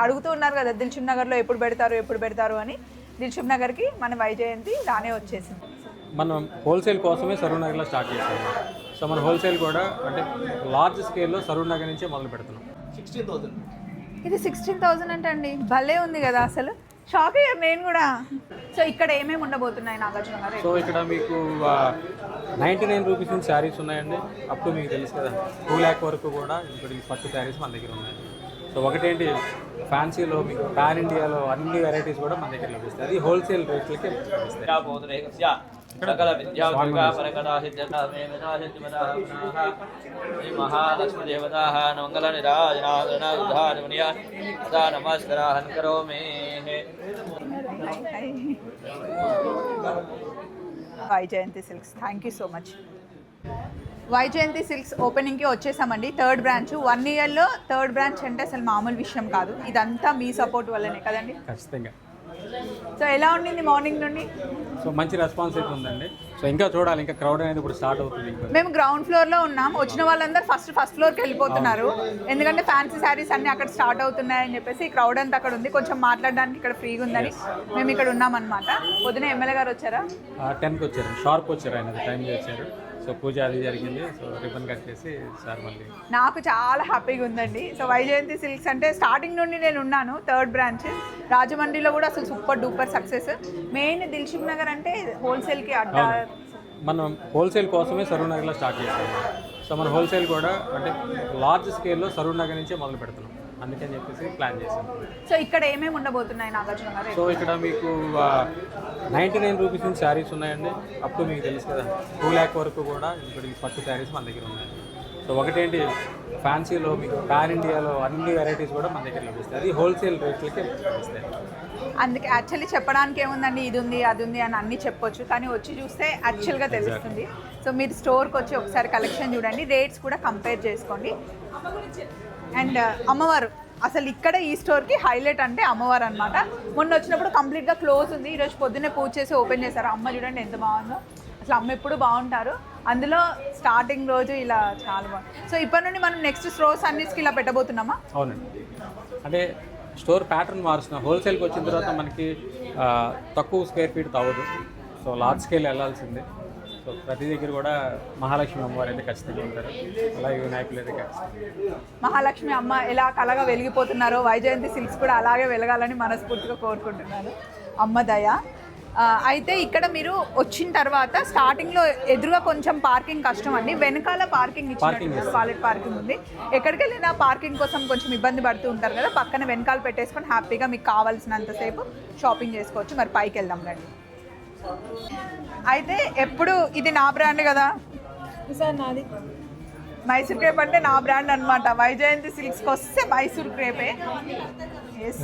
అడుగుతూ ఉన్నారు కదా దిల్సుఖ్ నగర్లో ఎప్పుడు పెడతారు అని. దిల్సుఖ్ నగర్కి మన వైజయంతి రానే వచ్చేసింది. మనం హోల్సేల్ కోసమే సరూర్ నగర్లో స్టార్ట్ చేసాము. సో మన హోల్సేల్ కూడా అంటే లార్జ్ స్కేల్లో సరూర్ నగర్ నుంచే మొదలు పెడుతున్నాం. 16,000 ఇది 16,000 అంటే అండి భలే ఉంది కదా, అసలు షాక్ అయ్యారు నేను కూడా. సో ఇక్కడ ఏమేమి ఉండబోతున్నాయి నాగార్జున గారు? సో ఇక్కడ మీకు 99 రూపీస్ నుంచి శారీస్ ఉన్నాయండి. అప్ టు మీకు తెలుసు కదా 2 lakh వరకు కూడా ఇప్పుడు పట్టు శారీస్ మన దగ్గర ఉన్నాయి. సో ఒకటేంటి ఫ్యాన్సీలో మీకు పాన్ ఇండియాలో అన్ని వెరైటీస్ కూడా మన దగ్గర లభిస్తాయి. అది హోల్సేల్ రేట్లకి లభిస్తాయి. సకల మహాలక్ష్మి దేవతా మంగళ నిరాజనా నమస్కారం కరోమి. Vaijayanti silks, thank you so much. Vaijayanti silks ఓపెనింగ్కి వచ్చేసామండి. 3rd branch. 1 yearలో 3rd బ్రాంచ్ అంటే అసలు మామూలు విషయం కాదు. ఇదంతా మీ సపోర్ట్ వల్లనే కదండి? ఖచ్చితంగా. సో ఎలా ఉండింది మార్నింగ్ నుండి? సో మంచి రెస్పాన్స్ అయితే ఉందండి. సో ఇంకా చూడాలి, ఇంకా క్రౌడ్ అనేది ఇప్పుడు స్టార్ట్ అవుతుంది. మేము గ్రౌండ్ ఫ్లోర్లో ఉన్నాం. వచ్చిన వాళ్ళందరూ ఫస్ట్ ఫ్లోర్కి వెళ్ళిపోతున్నారు. ఎందుకంటే ఫ్యాన్సీ శారీస్ అన్నీ అక్కడ స్టార్ట్ అవుతున్నాయని చెప్పేసి ఈ క్రౌడ్ అంతా అక్కడ ఉంది. కొంచెం మాట్లాడడానికి ఇక్కడ ఫ్రీగా ఉందని మేము ఇక్కడ ఉన్నాం అనమాట. పొద్దున ఎమ్మెల్యే గారు వచ్చారా? 10కి వచ్చారు, షార్ప్ వచ్చారు. ఆయన టైంకి వచ్చారు. సో పూజ అది జరిగింది. సో రిబన్ కట్ చేసి సార్ మళ్ళీ నాకు చాలా హ్యాపీగా ఉందండి. సో వైజయంతి సిల్క్స్ అంటే స్టార్టింగ్ నుండి నేను ఉన్నాను. 3rd బ్రాంచ్ రాజమండ్రిలో కూడా అసలు super duper success. Main Dilsukh Nagar అంటే హోల్సేల్కి అడ్డా. మనం హోల్సేల్ కోసమే సరూర్ నగర్లో స్టార్ట్ చేసాము. సో మన హోల్సేల్ కూడా అంటే లార్జ్ స్కేల్లో సరూర్ నగర్ నుంచే మొదలు పెడుతున్నాం. అందుకని చెప్పేసి ప్లాన్ చేసాం. సో ఇక్కడ ఏమేమి ఉండబోతున్నాయి నాగార్జున గారు? సో ఇక్కడ మీకు 99 రూపీస్ నుంచి శారీస్ ఉన్నాయండి. అప్ టు మీకు తెలుసు కదా 2 lakh వరకు కూడా ఇప్పుడు పట్టు శారీస్ మన దగ్గర ఉన్నాయి. సో ఒకటేంటి ఫ్యాన్సీలో మీకు పాన్ ఇండియాలో అన్ని వెరైటీస్ కూడా మన దగ్గర లభిస్తాయి. అది హోల్సేల్ రేట్లకి లభిస్తాయి. అందుకే యాక్చువల్లీ చెప్పడానికి ఏముందండి, ఇది ఉంది అది ఉంది అని అన్నీ చెప్పొచ్చు, కానీ వచ్చి చూస్తే యాక్చువల్గా తెలుస్తుంది. సో మీరు స్టోర్కి వచ్చి ఒకసారి కలెక్షన్ చూడండి, రేట్స్ కూడా కంపేర్ చేసుకోండి. అండ్ అమ్మవారు అసలు ఇక్కడ ఈ స్టోర్కి హైలైట్ అంటే అమ్మవారు అనమాట. మొన్న వచ్చినప్పుడు కంప్లీట్గా క్లోజ్ ఉంది. ఈరోజు పొద్దున్నే పూజ చేసి ఓపెన్ చేశారు. అమ్మ చూడండి ఎంత బాగుందో. అసలు అమ్మ ఎప్పుడు బాగుంటారు. అందులో స్టార్టింగ్ రోజు ఇలా చాలా బాగుంది. సో ఇప్పటి నుండి మనం నెక్స్ట్ స్టోర్స్ అన్నిటికి ఇలా పెట్టబోతున్నామా? అవునండి. అంటే స్టోర్ ప్యాటర్న్ మారుస్తున్నాం. హోల్సేల్కి వచ్చిన తర్వాత మనకి తక్కువ స్క్వేర్ ఫీట్ అవ్వదు. సో లార్జ్ స్కేల్ వెళ్ళాల్సిందే. సో ప్రతి దగ్గర కూడా మహాలక్ష్మి అమ్మవారు అయితే ఖచ్చితంగా ఉంటారు. అలాగే వినాయకులు అయితే ఖచ్చితంగా. మహాలక్ష్మి అమ్మ ఎలా కలగా వెలిగిపోతున్నారో వైజయంతి సిల్క్స్ కూడా అలాగే వెలగాలని మనస్ఫూర్తిగా కోరుకుంటున్నాను. అమ్మ దయ. అయితే ఇక్కడ మీరు వచ్చిన తర్వాత స్టార్టింగ్లో ఎదురుగా కొంచెం పార్కింగ్ కష్టం అండి. వెనకాల పార్కింగ్ ఇచ్చినట్టు వాలెట్ పార్కింగ్ ఉంది. ఎక్కడికి వెళ్ళినా పార్కింగ్ కోసం కొంచెం ఇబ్బంది పడుతూ ఉంటారు కదా, పక్కన వెనకాల పెట్టేసుకొని హ్యాపీగా మీకు కావాల్సినంతసేపు షాపింగ్ చేసుకోవచ్చు. మరి పైకి వెళ్దాం రండి. అయితే ఎప్పుడు ఇది నా బ్రాండ్ కదా సార్? నాది మైసూర్ క్రేప్ అంటే నా బ్రాండ్ అనమాట. వైజయంతి సిల్క్స్కి వస్తే మైసూర్ క్రేపే. ఎస్,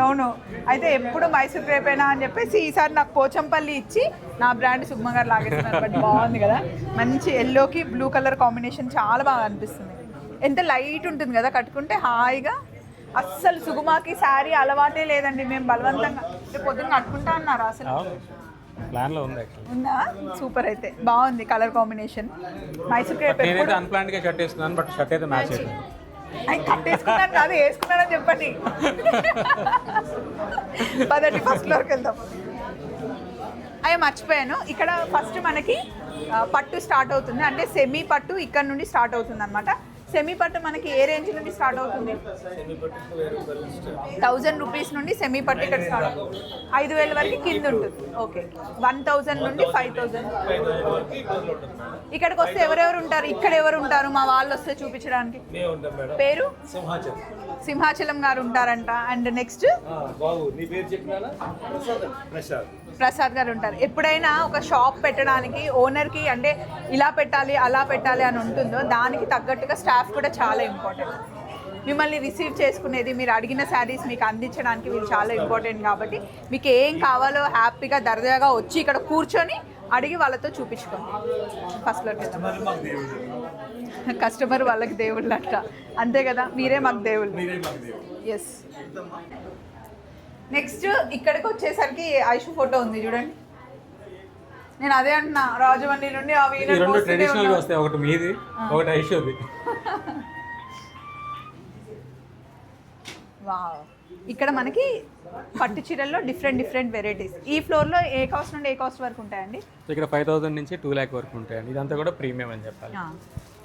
అవును. అయితే ఎప్పుడు మైసూర్ క్రేపేనా అని చెప్పేసి ఈసారి నాకు పోచంపల్లి ఇచ్చి నా బ్రాండ్ సుగ్మ గారు లాగేస్తున్నారు. బట్ బాగుంది కదా, మంచి ఎల్లోకి బ్లూ కలర్ కాంబినేషన్ చాలా బాగా అనిపిస్తుంది. ఎంత లైట్ ఉంటుంది కదా కట్టుకుంటే హాయిగా. అస్సలు సుగుమాకి శారీ అలవాటే లేదండి. మేము బలవంతంగా పొద్దున్న కట్టుకుంటా అన్నారు. అసలు ప్లాన్లో ఉంది ఉందా? సూపర్. అయితే బాగుంది కలర్ కాంబినేషన్. మైసూర్ క్రేప్ నేనైతే అన్‌ప్లాన్డ్‌గా షర్ట్ వేసుకున్నాను, బట్ షర్ట్ అయితే మ్యాచ్ అయింది. అయి కట్టేసుకున్నాను కాదు, వేసుకున్నానని చెప్పండి. పదండి ఫస్ట్ ఫ్లోర్కి వెళ్దాం. అయ్యో మర్చిపోయాను, ఇక్కడ ఫస్ట్ మనకి పట్టు స్టార్ట్ అవుతుంది. అంటే సెమీ పట్టు ఇక్కడ నుండి స్టార్ట్ అవుతుంది అనమాట. సెమీ పట్టు మనకి ఏ రేంజ్ నుండి స్టార్ట్ అవుతుంది? 1000 రూపీస్ నుండి సెమీ పట్టు ఇక్కడ స్టార్ట్ అవుతుంది. 5000 వరకు కింద ఉంటుంది. ఓకే, 1000 నుండి 5000. ఇక్కడికి వస్తే ఎవరెవరు ఉంటారు? ఇక్కడ ఎవరు ఉంటారు మా వాళ్ళు వస్తే చూపించడానికి? పేరు సింహాచలం గారు ఉంటారంట. అండ్ నెక్స్ట్ ప్రసాద్ గారు ఉంటారు. ఎప్పుడైనా ఒక షాప్ పెట్టడానికి ఓనర్కి అంటే ఇలా పెట్టాలి అలా పెట్టాలి అని ఉంటుందో దానికి తగ్గట్టుగా స్టాఫ్ కూడా చాలా ఇంపార్టెంట్. మిమ్మల్ని రిసీవ్ చేసుకునేది, మీరు అడిగిన శారీస్ మీకు అందించడానికి వీళ్ళు చాలా ఇంపార్టెంట్. కాబట్టి మీకు ఏం కావాలో హ్యాపీగా దర్జాగా వచ్చి ఇక్కడ కూర్చొని అడిగి వాళ్ళతో చూపించుకోండి. ఫస్ట్లోకి కస్టమర్ వాళ్ళకి దేవుళ్ళు అంట, అంతే కదా, మీరే మాకు దేవుళ్ళు. ఎస్. నెక్స్ట్ ఇక్కడికి వచ్చేసరికి ఐషు ఫోటో ఉంది చూడండి. నేను అదే అంటున్నా, రాజమండ్రి నుండి ఆ వీణ రెండు ట్రెడిషనల్ గా వస్తాయి, ఒకటి మీది ఒకటి ఐషుది. వావ్. ఇక్కడ మనకి పట్టు చీరల్లో డిఫరెంట్ వెరైటీస్. ఈ ఫ్లోర్లో ఏ కాస్ట్ నుండి ఏ కాస్ట్ వరకు ఉంటాయండి? ఇక్కడ 5000 నుంచి 2 lakh వరకు ఉంటాయండి. ఇదంతా కూడా ప్రీమియం అని చెప్పాలి.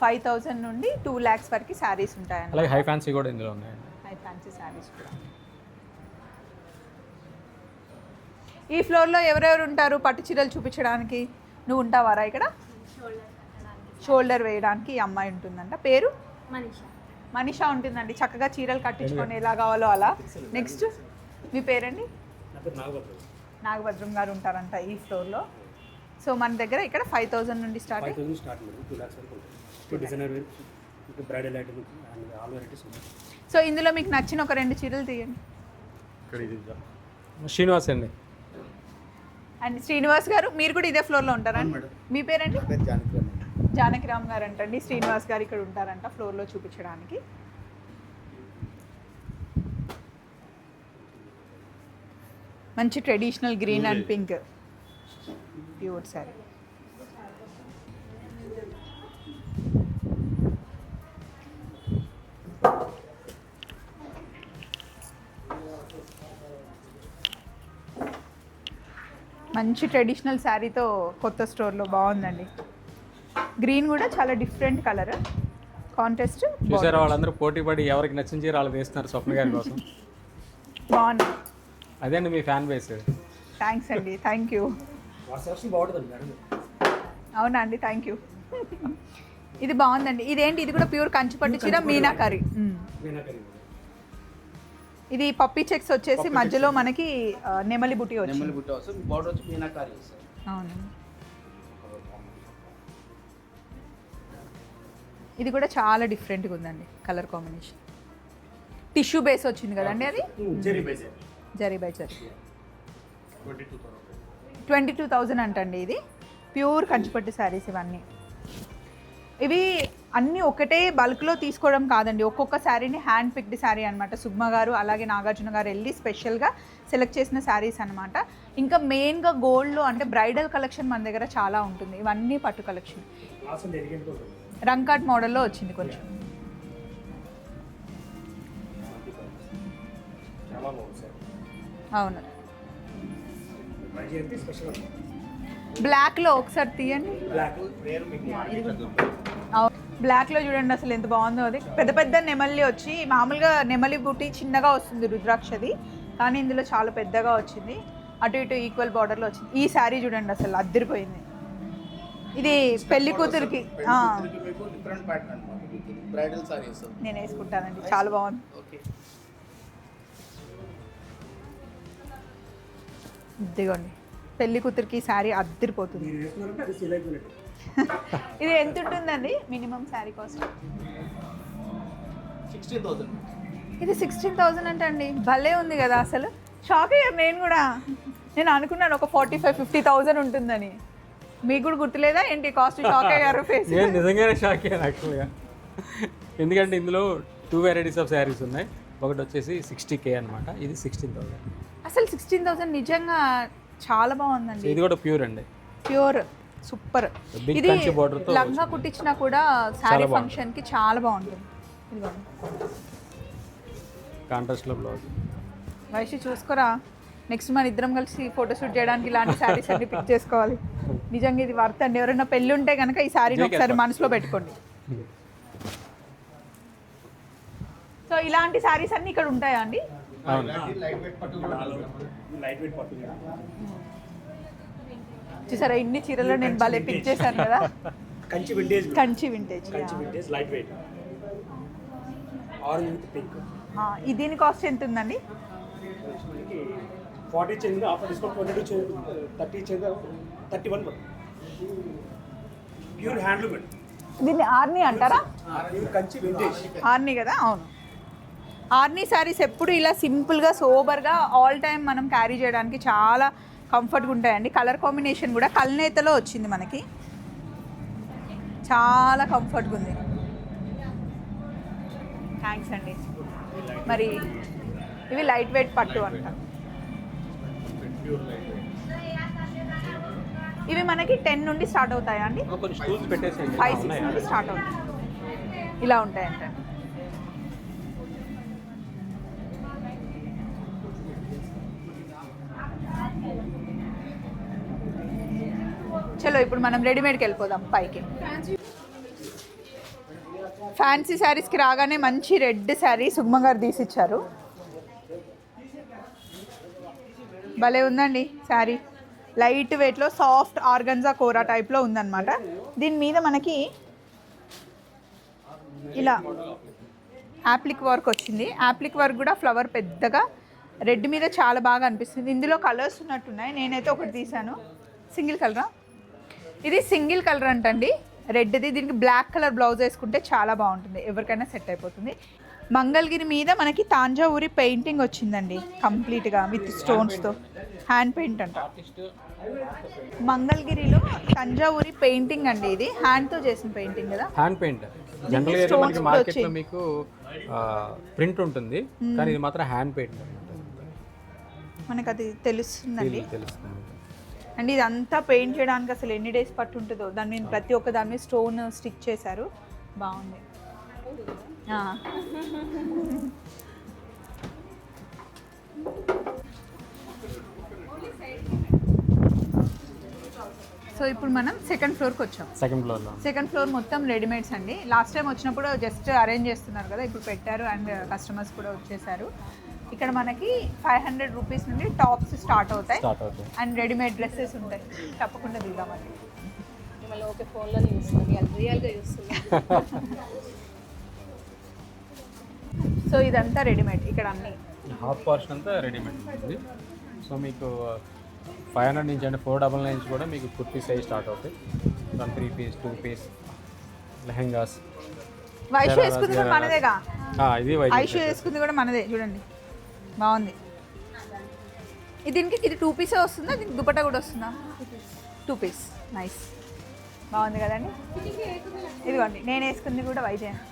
5000 నుండి 2 lakhs వరకు శారీస్ ఉంటాయండి. అలాగే హై ఫ్యాన్సీ కూడా ఇందులో ఉన్నాయండి. హై ఫ్యాన్సీ శారీస్ కూడా. ఈ ఫ్లోర్లో ఎవరెవరు ఉంటారు పట్టు చీరలు చూపించడానికి? నువ్వు ఉంటావారా ఇక్కడ? షోల్డర్ వేయడానికి ఈ అమ్మాయి ఉంటుందంట. పేరు మనీషా ఉంటుందండి. చక్కగా చీరలు కట్టించుకొని ఎలా కావాలో అలా. నెక్స్ట్ మీ పేరండి? నాగభద్రం గారు ఉంటారంట ఈ ఫ్లోర్లో. సో మన దగ్గర ఇక్కడ 5000 నుండి స్టార్ట్. సో ఇందులో మీకు నచ్చిన ఒక 2 చీరలు తీయండి. శ్రీనివాస్ అండి. అండ్ శ్రీనివాస్ గారు మీరు కూడా ఇదే ఫ్లోర్లో ఉంటారా? మీ పేరండి? జానకిరామ్ గారు అంటండి. శ్రీనివాస్ గారు ఇక్కడ ఉంటారంట ఫ్లోర్లో చూపించడానికి. మంచి traditional green and pink pure sorry. మంచి ట్రెడిషనల్ శారీతో కొత్త స్టోర్లో బాగుందండి. గ్రీన్ కూడా చాలా డిఫరెంట్ కలర్ కాంటెస్ట్. చూసారా, వాళ్ళందరూ పోటీ పడి ఎవరికి నచ్చిన చీర వాళ్ళు వేస్తున్నారు స్వప్న గారి కోసం. బాగుంది. అదే అండి మీ ఫ్యాన్ బేస్. థ్యాంక్స్ అండి, థ్యాంక్ యూ. అవునా అండి, థ్యాంక్ యూ. ఇది బాగుందండి. ఇదేంటి? ఇది కూడా ప్యూర్ కంచిపట్టు చీర మీనాకరీ. ఇది పప్పీ చెక్స్ వచ్చేసి మధ్యలో మనకి నెమలి బుట్టి వచ్చింది. అవును. ఇది కూడా చాలా డిఫరెంట్గా ఉందండి కలర్ కాంబినేషన్. టిష్యూ బేస్ వచ్చింది కదండి అది. జరీ బై జరీ. 22,000 అంటండి. ఇది ప్యూర్ కంచిపట్టు శారీస్ ఇవన్నీ. ఇవి అన్నీ ఒకటే బల్క్లో తీసుకోవడం కాదండి, ఒక్కొక్క శారీని హ్యాండ్ పిక్డ్ శారీ అనమాట. సుగ్మ గారు అలాగే నాగార్జున గారు వెళ్ళి స్పెషల్గా సెలెక్ట్ చేసిన శారీస్ అనమాట. ఇంకా మెయిన్గా గోల్డ్లో అంటే బ్రైడల్ కలెక్షన్ మన దగ్గర చాలా ఉంటుంది. ఇవన్నీ పట్టు కలెక్షన్. రంకాట్ మోడల్లో వచ్చింది కొంచెం. అవును. బ్లాక్లో ఒకసారి తీయండి. బ్లాక్లో చూడండి అసలు ఎంత బాగుందో. అది పెద్ద పెద్ద నెమలి వచ్చి, మామూలుగా నెమలి బుట్టి చిన్నగా వస్తుంది రుద్రాక్షది, కానీ ఇందులో చాలా పెద్దగా వచ్చింది. అటు ఇటు ఈక్వల్ బార్డర్లో వచ్చింది. ఈ శారీ చూడండి అసలు అద్దరిపోయింది. ఇది పెళ్లి కూతురికి నేను వేసుకుంటానండి, చాలా బాగుంది. ఇదిగోండి పెళ్లి కూతురికి శారీ అద్దరిపోతుంది. ఇది ఎంత ఉంటుందండి మినిమం శారీ కాస్ట్? 16,000. ఇది 16,000 అంటే అండి, భలే ఉంది కదా. అసలు షాక్ అయ్యాను నేను కూడా. నేను అనుకున్నాను ఒక 45,000-50,000 ఉంటుందని. మీకు కూడా గుర్తులేదా ఏంటి కాస్ట్? షాక్ అయ్యారు ఫేస్. నేను నిజంగానే షాక్ అయ్యాను యాక్చువల్గా. ఎందుకంటే ఇందులో 2 varieties ఆఫ్ శారీస్ ఉన్నాయి. ఒకటి వచ్చేసి 60K అనమాట, ఇది 16,000. అసలు 16,000 నిజంగా చాలా బాగుందండి. ఇది కూడా ప్యూర్ అండి, ప్యూర్ సూపర్. ఇది లంగా కుట్టించినా కూడా శారీ ఫంక్షన్కి చాలా బాగుంటుంది. ఇదిగోండి కాంట్రాస్ట్లో బ్లౌజ్. వైషి చూసుకోరా, నెక్స్ట్ మన ఇద్దరం కలిసి ఫోటోషూట్ చేయడానికి ఇలాంటి శారీస్ అన్ని పిక్ చేసుకోవాలి. నిజంగా ఇది వర్త్ అండి. ఎవరైనా పెళ్ళి ఉంటే కనుక ఈ శారీని ఒకసారి మనసులో పెట్టుకోండి. ఇలాంటి శారీస్ అన్నీ ఇక్కడ ఉంటాయా అండి? అవును. చూసారా ఇన్ని చీరలు నేను భలే పిక్ చేశాను కదా. Kanchi vintage light weight orange with pink. దీని కాస్ట్ ఎంత ఉందండి? 40 change offer discount 22 change 30 change 31 pure handloom. దీన్ని ఆర్ని అంటారా? ప్యూర్ కంచి వింటేజ్ ఆర్ని కదా. అవును, ఆర్ని శారీస్ ఎప్పుడు ఇలా సింపుల్గా సోబర్గా ఆల్ టైమ్ మనం క్యారీ చేయడానికి చాలా కంఫర్ట్గా ఉంటాయండి. కలర్ కాంబినేషన్ కూడా కల్నేతలో వచ్చింది మనకి, చాలా కంఫర్ట్గా ఉంది. థ్యాంక్స్ అండి. మరి ఇవి లైట్ వెయిట్ పట్టు అంట. ఇవి మనకి 10 నుండి స్టార్ట్ అవుతాయా అండి? కొంచెం స్టూల్స్ పెట్టేసేయండి. 5-6 నుండి స్టార్ట్ అవుతాయి. ఇలా ఉంటాయంట. చలో ఇప్పుడు మనం రెడీమేడ్కి వెళ్ళిపోదాం పైకి. ఫ్యాన్సీ శారీస్కి రాగానే మంచి రెడ్ శారీ సుగ్మ గారు తీసిచ్చారు. భలే ఉందండి శారీ. లైట్ వెయిట్లో సాఫ్ట్ ఆర్గన్జా కోరా టైప్లో ఉందన్నమాట. దీని మీద మనకి ఇలా యాప్లిక్ వర్క్ వచ్చింది. యాప్లిక్ వర్క్ కూడా ఫ్లవర్ పెద్దగా రెడ్ మీద చాలా బాగా అనిపిస్తుంది. ఇందులో కలర్స్ ఉన్నట్టున్నాయి. నేనైతే ఒకటి తీసాను. సింగిల్ కలరా? ఇది సింగిల్ కలర్ అంటండి, రెడ్ది. దీనికి బ్లాక్ కలర్ బ్లౌజ్ వేసుకుంటే చాలా బాగుంటుంది, ఎవరికైనా సెట్ అయిపోతుంది. మంగళగిరి మీద మనకి తాంజావూరి పెయింటింగ్ వచ్చిందండి కంప్లీట్గా విత్ స్టోన్స్తో. హ్యాండ్ పెయింట్ అంట. మంగళగిరిలో తంజావూరి పెయింటింగ్ అండి, ఇది హ్యాండ్తో చేసిన పెయింటింగ్ కదా. Hand paint. జనరల్గా అయితే మనకి మార్కెట్లో మీకు ప్రింట్ ఉంటుంది, కానీ ఇది మాత్రం హ్యాండ్ పెయింట్ మనకు అది తెలుస్తుందండి. తెలుస్తుంది. అండ్ ఇదంతా పెయింట్ చేయడానికి అసలు ఎన్ని డేస్ పట్టు ఉంటుందో. దాని మీద ప్రతి ఒక్క దాని మీద స్టోన్ స్టిక్ చేశారు. బాగుంది. సో ఇప్పుడు మనం సెకండ్ ఫ్లోర్కి వచ్చాం. సెకండ్ ఫ్లోర్ మొత్తం రెడీమేడ్స్ అండి. లాస్ట్ టైం వచ్చినప్పుడు జస్ట్ అరేంజ్ చేస్తున్నారు కదా, ఇప్పుడు పెట్టారు అండ్ కస్టమర్స్ కూడా వచ్చేసారు. ఇక్కడ మనకి 500 రూపీస్ నుండి టాప్స్ స్టార్ట్ అవుతాయి అండ్ రెడీమేడ్ డ్రెస్సెస్ ఉంటాయి. తప్పకుండా దిగామండి. ఓకే, ఫోన్లోనే చూస్తున్నాం, రియల్గా చూస్తున్నాం. సో ఇదంతా రెడీమేడ్. ఇక్కడ అన్ని హాఫ్ పోర్షన్ అంతా రెడీమేడ్ ఉంటుంది. సో మీకు 500 నుంచి అంటే 499 నుంచి కూడా మీకు కుర్తీ సైజ్ స్టార్ట్ అవుతాయి. 3 పీస్ 2 పీస్ లెహెంగాస్. వైషు వేసుకుంది కూడా మనదేగా. ఇది వైషు వేసుకుంది కూడా మనదే. చూడండి బాగుంది. దీనికి ఇది 2 పీసే వస్తుందా? దీనికి దుపట్టా కూడా వస్తుందా? 2 పీస్. నైస్, బాగుంది కదండి. ఇదిగోండి నేను వేసుకుంది కూడా వైజయంతి.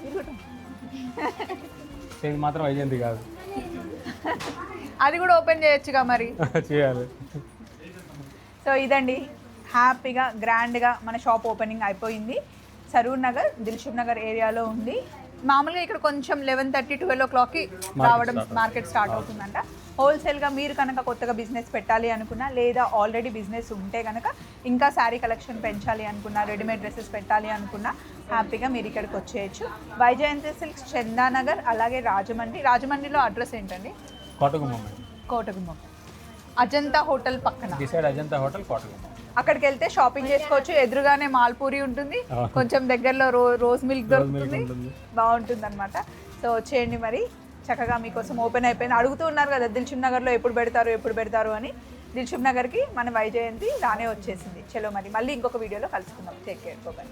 ఇది మాత్రం వైజయంతి కాదు, అది కూడా ఓపెన్ చేయొచ్చుగా మరి. చేయాలి. సో ఇదండి, హ్యాపీగా గ్రాండ్గా మన షాప్ ఓపెనింగ్ అయిపోయింది. సరూర్ నగర్, దిల్షుక్ నగర్ ఏరియాలో ఉంది. మామూలుగా ఇక్కడ కొంచెం 11:30-12 o'clockకి రావడం మార్కెట్ స్టార్ట్ అవుతుందంట. హోల్సేల్గా మీరు కనుక కొత్తగా బిజినెస్ పెట్టాలి అనుకున్నా, లేదా ఆల్రెడీ బిజినెస్ ఉంటే కనుక ఇంకా శారీ కలెక్షన్ పెంచాలి అనుకున్నా, రెడీమేడ్ డ్రెస్సెస్ పెట్టాలి అనుకున్నా హ్యాపీగా మీరు ఇక్కడికి వచ్చేయచ్చు. వైజయంతి సిల్క్స్, చందానగర్, అలాగే రాజమండ్రి. రాజమండ్రిలో అడ్రస్ ఏంటండి? కోటగుమ్మం. అజంతా హోటల్ పక్కన. అజంతా హోటల్ కోటగుమ్మం. అక్కడికి వెళ్తే షాపింగ్ చేసుకోవచ్చు. ఎదురుగానే మాల్పూరి ఉంటుంది, కొంచెం దగ్గరలో రోజ్ మిల్క్ దొరుకుతుంది, బాగుంటుంది అనమాట. సో వచ్చేయండి మరి. చక్కగా మీకోసం ఓపెన్ అయిపోయింది. అడుగుతూ ఉన్నారు కదా దిల్షుక్ నగర్లో ఎప్పుడు పెడతారు అని. దిల్షుక్ నగర్కి మన వైజయంతి రానే వచ్చేసింది. చలో మరి మళ్ళీ ఇంకొక వీడియోలో కలుసుకుందాం. Take care, bye.